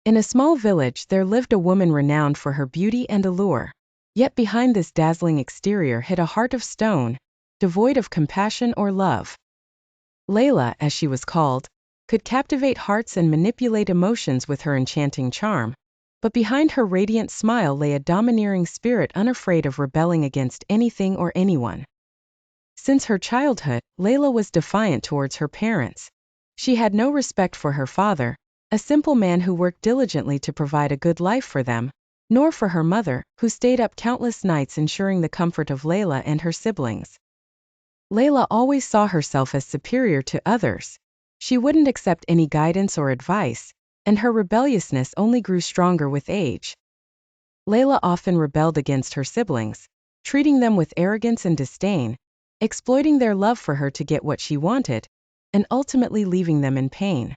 In a small village there lived a woman renowned for her beauty and allure. Yet behind this dazzling exterior hid a heart of stone, devoid of compassion or love. Layla, as she was called, could captivate hearts and manipulate emotions with her enchanting charm, but behind her radiant smile lay a domineering spirit unafraid of rebelling against anything or anyone. Since her childhood, Layla was defiant towards her parents. She had no respect for her father, a simple man who worked diligently to provide a good life for them, nor for her mother, who stayed up countless nights ensuring the comfort of Layla and her siblings. Layla always saw herself as superior to others. She wouldn't accept any guidance or advice, and her rebelliousness only grew stronger with age. Layla often rebelled against her siblings, treating them with arrogance and disdain, exploiting their love for her to get what she wanted, and ultimately leaving them in pain.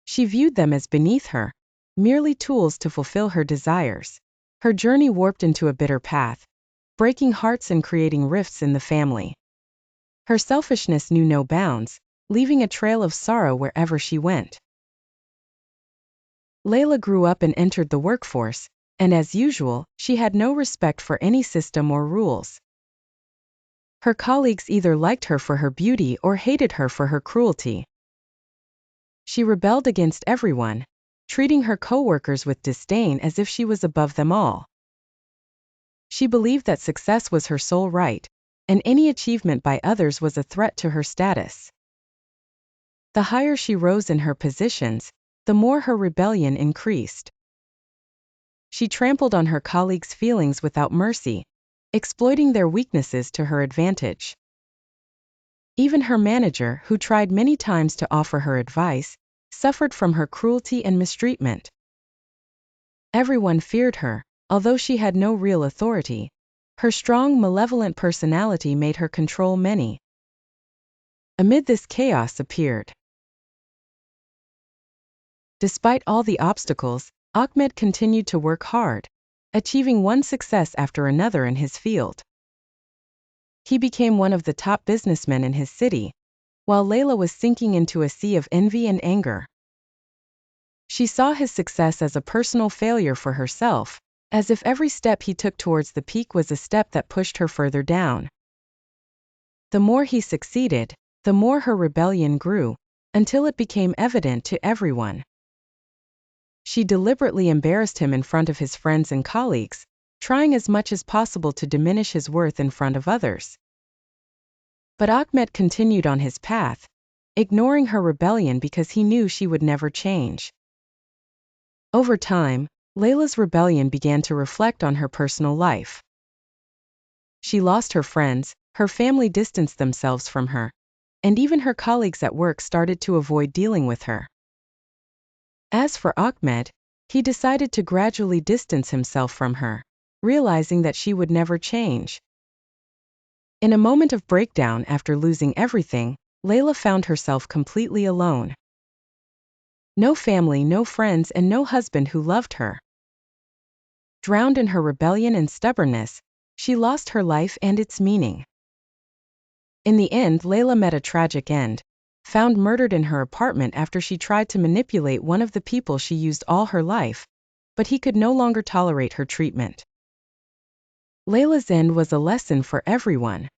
She viewed them as beneath her, merely tools to fulfill her desires. Her journey warped into a bitter path, breaking hearts and creating rifts in the family. Her selfishness knew no bounds, leaving a trail of sorrow wherever she went. Layla grew up and entered the workforce, and as usual, she had no respect for any system or rules. Her colleagues either liked her for her beauty or hated her for her cruelty. She rebelled against everyone, treating her co-workers with disdain as if she was above them all. She believed that success was her sole right, and any achievement by others was a threat to her status. The higher she rose in her positions, the more her rebellion increased. She trampled on her colleagues' feelings without mercy, exploiting their weaknesses to her advantage. Even her manager, who tried many times to offer her advice, suffered from her cruelty and mistreatment. Everyone feared her, although she had no real authority. Her strong, malevolent personality made her control many. Amid this chaos appeared. Despite all the obstacles, Ahmed continued to work hard, achieving one success after another in his field. He became one of the top businessmen in his city, while Layla was sinking into a sea of envy and anger. She saw his success as a personal failure for herself, as if every step he took towards the peak was a step that pushed her further down. The more he succeeded, the more her rebellion grew, until it became evident to everyone. She deliberately embarrassed him in front of his friends and colleagues, trying as much as possible to diminish his worth in front of others. But Ahmed continued on his path, ignoring her rebellion because he knew she would never change. Over time, Layla's rebellion began to reflect on her personal life. She lost her friends, her family distanced themselves from her, and even her colleagues at work started to avoid dealing with her. As for Ahmed, he decided to gradually distance himself from her, realizing that she would never change. In a moment of breakdown after losing everything, Layla found herself completely alone. No family, no friends, and no husband who loved her. Drowned in her rebellion and stubbornness, she lost her life and its meaning. In the end, Layla met a tragic end, found murdered in her apartment after she tried to manipulate one of the people she used all her life, but he could no longer tolerate her treatment. Layla's end was a lesson for everyone.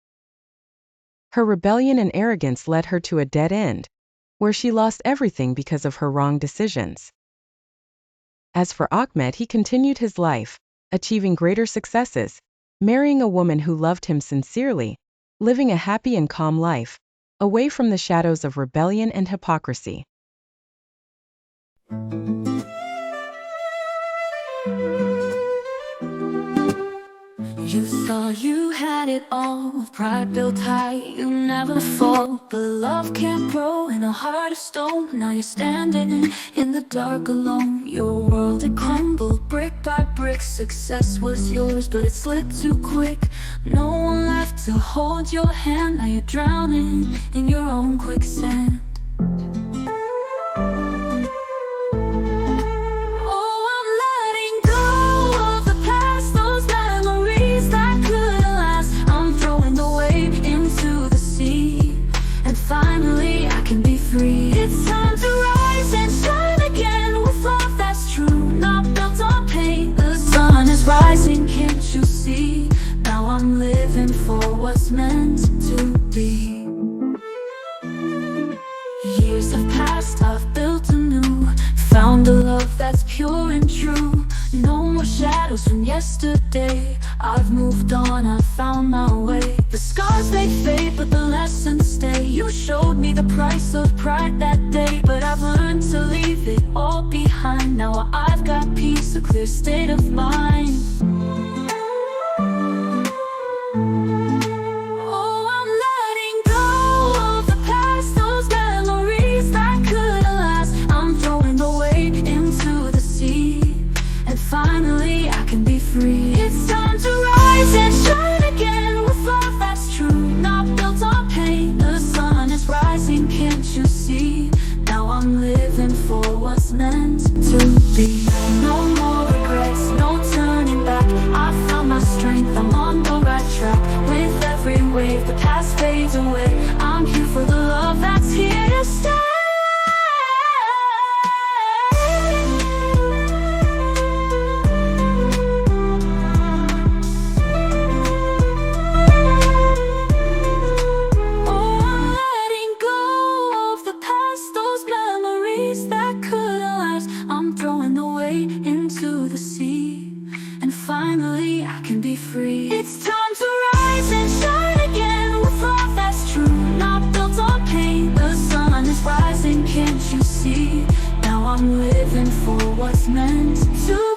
Her rebellion and arrogance led her to a dead end, where she lost everything because of her wrong decisions. As for Ahmed, he continued his life, achieving greater successes, marrying a woman who loved him sincerely, living a happy and calm life, away from the shadows of rebellion and hypocrisy. You thought you had it all, pride built high, you never fall. But love can't grow in a heart of stone. Now you're standing in the dark alone. Your world had crumbled brick by brick. Success was yours, but it slipped too quick. No one left to hold your hand. Now you're drowning in your own quicksand. Finally, I can be free. It's time to rise and shine again with love that's true. see. Now I'm living for what's meant to be. Years have passed, I've built anew, found a love that's pure and true. No more shadows from yesterday, I've moved on, I've found my way. The scars they fade, but the lessons stay. You showed me the price of pride that day, but I've learned to leave it all behind. Now I've got peace, a clear state of mind. Finally, I can be free. It's time to rise and shine again with love that's true, not built on pain. The sun is rising, can't you see? Now I'm living for what's meant to be. No more regrets, no turning back. I found my strength, I'm on the right track. With every wave, the past fades away. I'm here for the love that's here to stay. Into the sea, and finally I can be free. It's time to rise and shine again with love that's true, not built on pain. The sun is rising, can't you see? Now I'm living for what's meant to